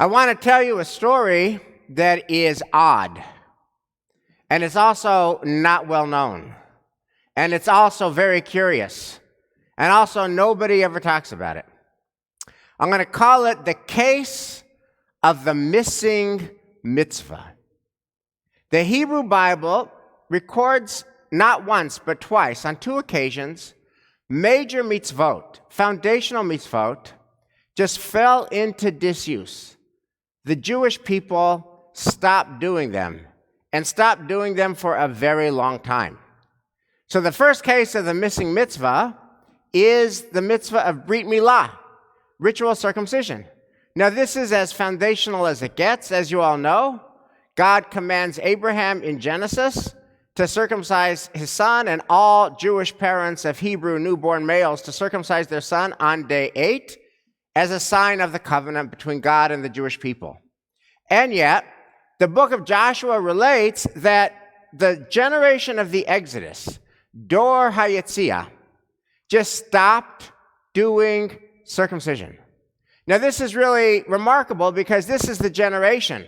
I want to tell you a story that is odd, and it's also not well known, and it's also very curious, and also nobody ever talks about it. I'm going to call it the case of the missing mitzvah. The Hebrew Bible records not once but twice, on two occasions, major mitzvot, foundational mitzvot, just fell into disuse. The Jewish people stopped doing them, and stopped doing them for a very long time. So the first case of the missing mitzvah is the mitzvah of Brit Milah, ritual circumcision. Now this is as foundational as it gets. As you all know, God commands Abraham in Genesis to circumcise his son, and all Jewish parents of Hebrew newborn males to circumcise their son on day 8 as a sign of the covenant between God and the Jewish people. And yet, the book of Joshua relates that the generation of the Exodus, Dor HaYetziah, just stopped doing circumcision. Now this is really remarkable because this is the generation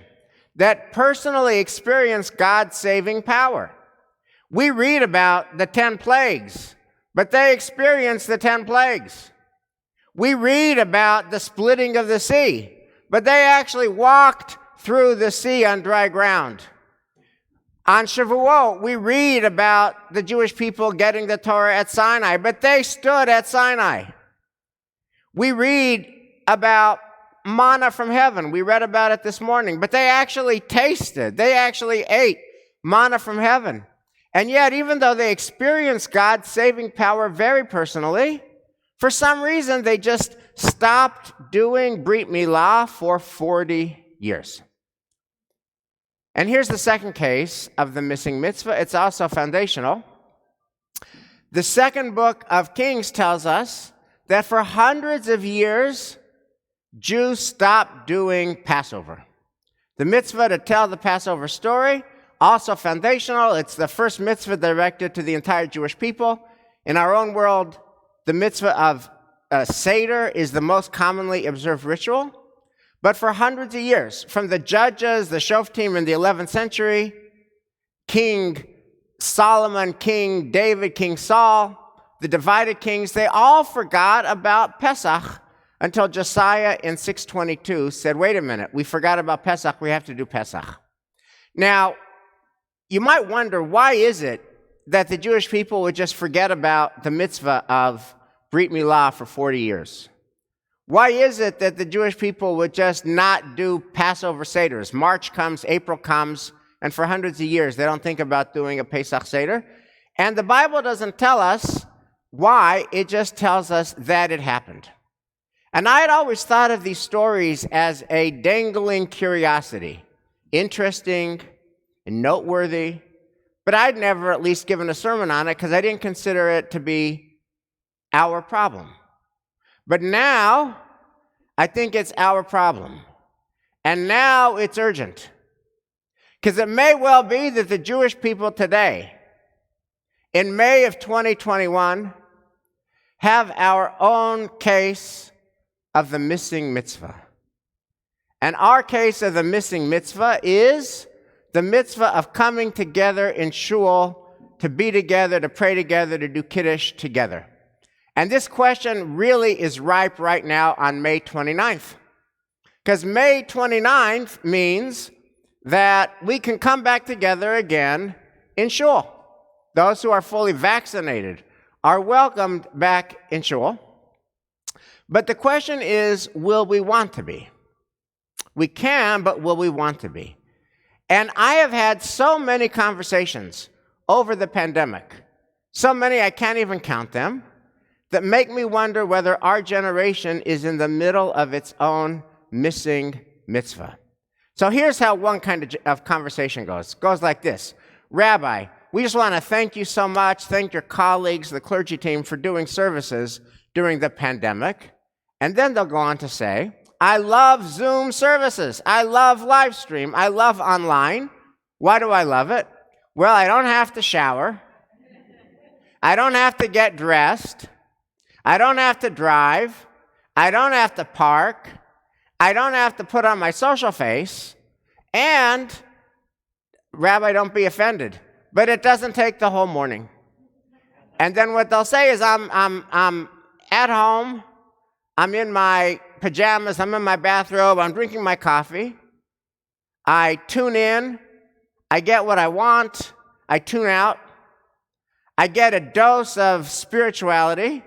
that personally experienced God's saving power. We read about the 10 plagues, but they experienced the 10 plagues. We read about the splitting of the sea, but they actually walked through the sea on dry ground. On Shavuot, we read about the Jewish people getting the Torah at Sinai, but they stood at Sinai. We read about manna from heaven. We read about it this morning, but they actually tasted, they actually ate manna from heaven. And yet, even though they experienced God's saving power very personally, for some reason they just stopped doing Brit Milah for 40 years. And here's the second case of the missing mitzvah. It's also foundational. The second book of Kings tells us that for hundreds of years, Jews stopped doing Passover. The mitzvah to tell the Passover story, also foundational. It's the first mitzvah directed to the entire Jewish people. In our own world, the mitzvah of Seder is the most commonly observed ritual. But for hundreds of years, from the judges, the Shoftim in the 11th century, King Solomon, King David, King Saul, the divided kings, they all forgot about Pesach until Josiah in 622 said, wait a minute, we forgot about Pesach, we have to do Pesach. Now, you might wonder, why is it that the Jewish people would just forget about the mitzvah of Brit Milah for 40 years? Why is it that the Jewish people would just not do Passover Seders? March comes, April comes, and for hundreds of years they don't think about doing a Pesach Seder. And the Bible doesn't tell us why, it just tells us that it happened. And I had always thought of these stories as a dangling curiosity, interesting and noteworthy, but I'd never at least given a sermon on it because I didn't consider it to be our problem. But now, I think it's our problem. And now it's urgent. Because it may well be that the Jewish people today, in May of 2021, have our own case of the missing mitzvah. And our case of the missing mitzvah is the mitzvah of coming together in shul, to be together, to pray together, to do kiddush together. And this question really is ripe right now on May 29th. Because May 29th means that we can come back together again in shul. Those who are fully vaccinated are welcomed back in shul. But the question is, will we want to be? We can, but will we want to be? And I have had so many conversations over the pandemic, so many I can't even count them, that make me wonder whether our generation is in the middle of its own missing mitzvah. So here's how one kind of conversation goes. It goes like this. Rabbi, we just want to thank you so much, thank your colleagues, the clergy team, for doing services during the pandemic. And then they'll go on to say, I love Zoom services. I love live stream. I love online. Why do I love it? Well, I don't have to shower. I don't have to get dressed. I don't have to drive. I don't have to park. I don't have to put on my social face, and, Rabbi, don't be offended, but it doesn't take the whole morning. And then what they'll say is, I'm at home, I'm in my pajamas, I'm in my bathrobe, I'm drinking my coffee, I tune in, I get what I want, I tune out, I get a dose of spirituality,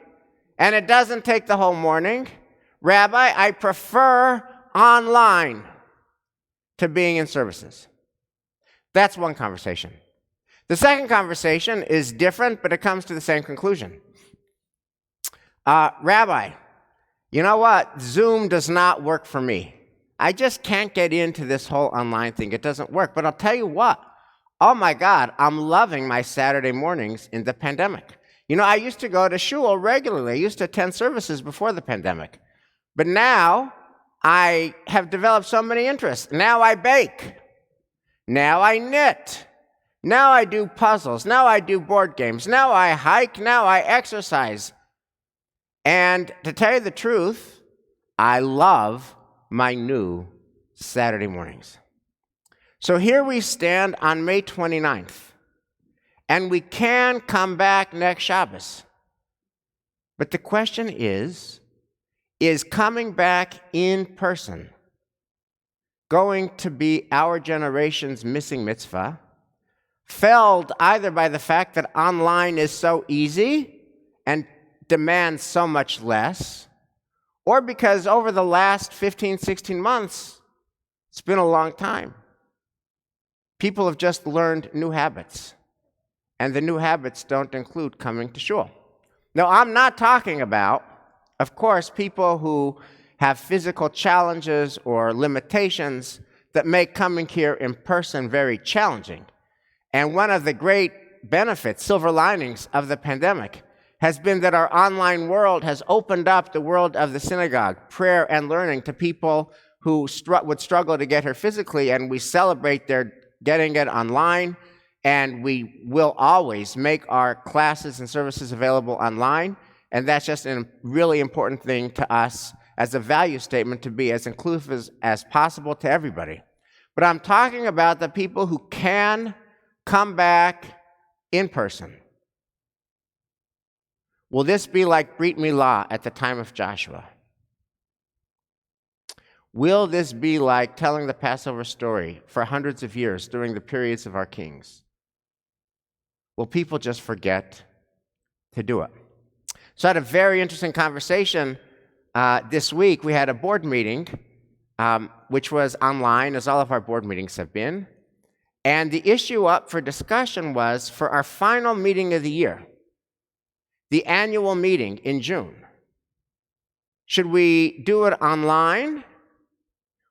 and it doesn't take the whole morning. Rabbi, I prefer online to being in services. That's one conversation. The second conversation is different, but it comes to the same conclusion. Rabbi, you know what? Zoom does not work for me. I just can't get into this whole online thing. It doesn't work. But I'll tell you what. Oh my God, I'm loving my Saturday mornings in the pandemic. You know, I used to go to shul regularly. I used to attend services before the pandemic. But now I have developed so many interests. Now I bake. Now I knit. Now I do puzzles. Now I do board games. Now I hike. Now I exercise. And to tell you the truth, I love my new Saturday mornings. So here we stand on May 29th, and we can come back next Shabbos. But the question is coming back in person going to be our generation's missing mitzvah, felled either by the fact that online is so easy and demands so much less, or because over the last 15, 16 months, it's been a long time. People have just learned new habits, and the new habits don't include coming to shul. Now, I'm not talking about, of course, people who have physical challenges or limitations that make coming here in person very challenging. And one of the great benefits, silver linings of the pandemic, has been that our online world has opened up the world of the synagogue, prayer and learning, to people who would struggle to get here physically, and we celebrate their getting it online, and we will always make our classes and services available online, and that's just a really important thing to us as a value statement, to be as inclusive as possible to everybody. But I'm talking about the people who can come back in person. Will this be like Brit Milah at the time of Joshua? Will this be like telling the Passover story for hundreds of years during the periods of our kings? Will people just forget to do it? So I had a very interesting conversation this week. We had a board meeting, which was online, as all of our board meetings have been. And the issue up for discussion was, for our final meeting of the year, the annual meeting in June, should we do it online,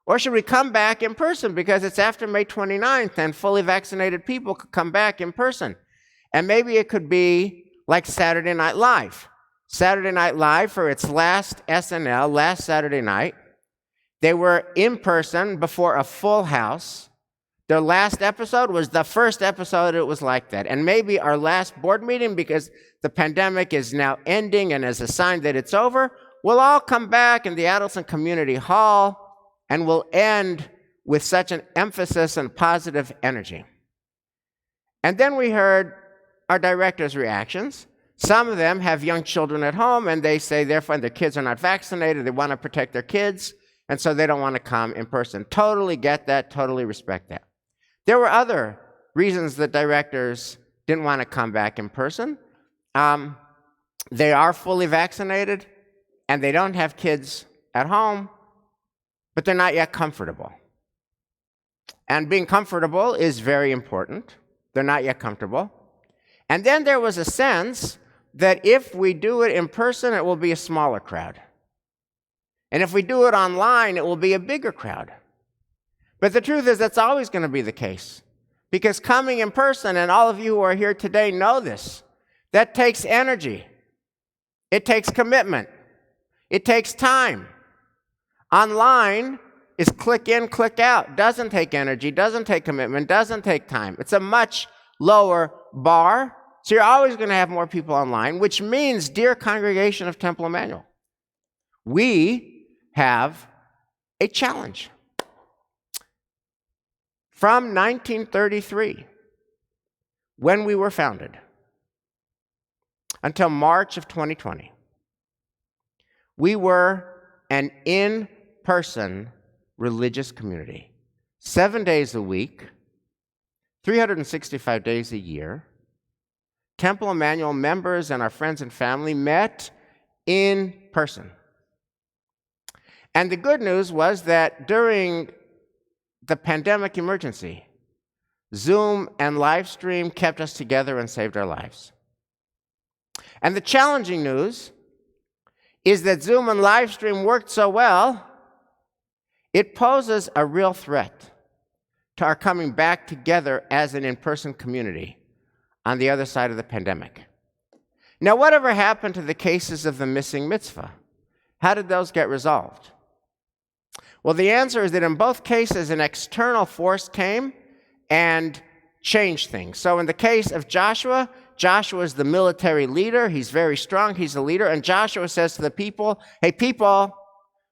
or should we come back in person? Because it's after May 29th, and fully vaccinated people could come back in person. And maybe it could be like Saturday Night Live. Saturday Night Live, for its last SNL, last Saturday night, they were in person before a full house. Their last episode was the first episode it was like that. And maybe our last board meeting, because the pandemic is now ending and as a sign that it's over, we'll all come back in the Adelson Community Hall, and we'll end with such an emphasis and positive energy. And then we heard our directors' reactions. Some of them have young children at home, and they say, therefore, their kids are not vaccinated, they want to protect their kids, and so they don't want to come in person. Totally get that, totally respect that. There were other reasons that directors didn't want to come back in person. They are fully vaccinated, and they don't have kids at home, but they're not yet comfortable. And being comfortable is very important. They're not yet comfortable. And then there was a sense that if we do it in person, it will be a smaller crowd. And if we do it online, it will be a bigger crowd. But the truth is, that's always going to be the case. Because coming in person, and all of you who are here today know this, that takes energy. It takes commitment. It takes time. Online is click in, click out. Doesn't take energy, doesn't take commitment, doesn't take time. It's a much lower bar. So you're always going to have more people online, which means, dear congregation of Temple Emmanuel, we have a challenge. From 1933, when we were founded, until March of 2020, we were an in-person religious community. 7 days a week, 365 days a year, Temple Emmanuel members and our friends and family met in person. And the good news was that during the pandemic emergency, Zoom and live stream kept us together and saved our lives. And the challenging news is that Zoom and live stream worked so well, it poses a real threat to our coming back together as an in-person community on the other side of the pandemic. Now, whatever happened to the cases of the missing mitzvah? How did those get resolved? Well, the answer is that in both cases, an external force came and changed things. So in the case of Joshua, Joshua is the military leader. He's very strong. He's the leader. And Joshua says to the people, hey, people,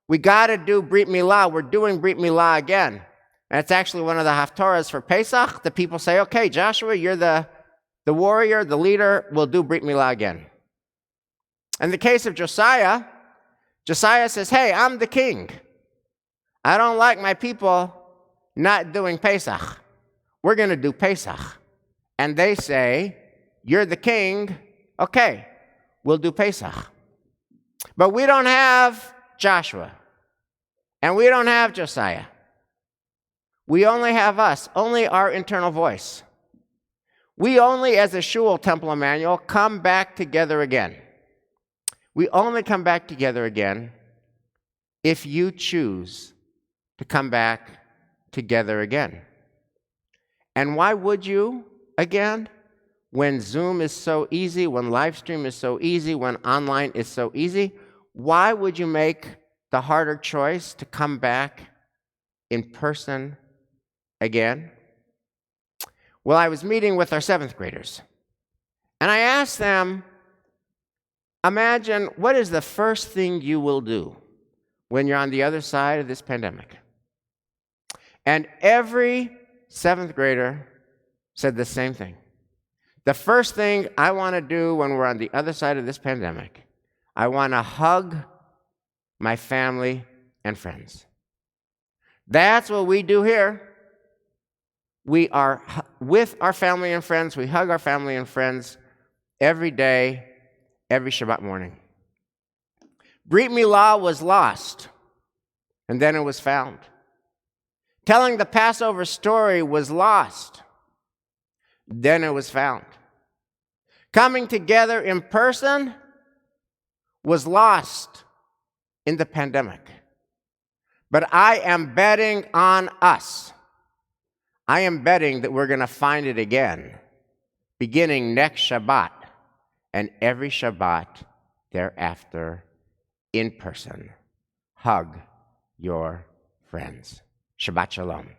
we got to do Brit Milah. We're doing Brit Milah again. And it's actually one of the Haftorahs for Pesach. The people say, okay, Joshua, you're the warrior, the leader. We'll do Brit Milah again. In the case of Josiah, Josiah says, hey, I'm the king. I don't like my people not doing Pesach. We're going to do Pesach. And they say, you're the king. Okay, we'll do Pesach. But we don't have Joshua. And we don't have Josiah. We only have us, only our internal voice. We only, as a shul, Temple Emmanuel, come back together again. We only come back together again if you choose to come back together again. And why would you again? When Zoom is so easy, when live stream is so easy, when online is so easy, why would you make the harder choice to come back in person again? Well, I was meeting with our 7th graders, and I asked them, imagine what is the first thing you will do when you're on the other side of this pandemic? And every 7th grader said the same thing. The first thing I want to do when we're on the other side of this pandemic, I want to hug my family and friends. That's what we do here. We are with our family and friends. We hug our family and friends every day, every Shabbat morning. Brit Milah was lost, and then it was found. Telling the Passover story was lost, then it was found. Coming together in person was lost in the pandemic. But I am betting on us. I am betting that we're going to find it again, beginning next Shabbat and every Shabbat thereafter in person. Hug your friends. Shabbat Shalom.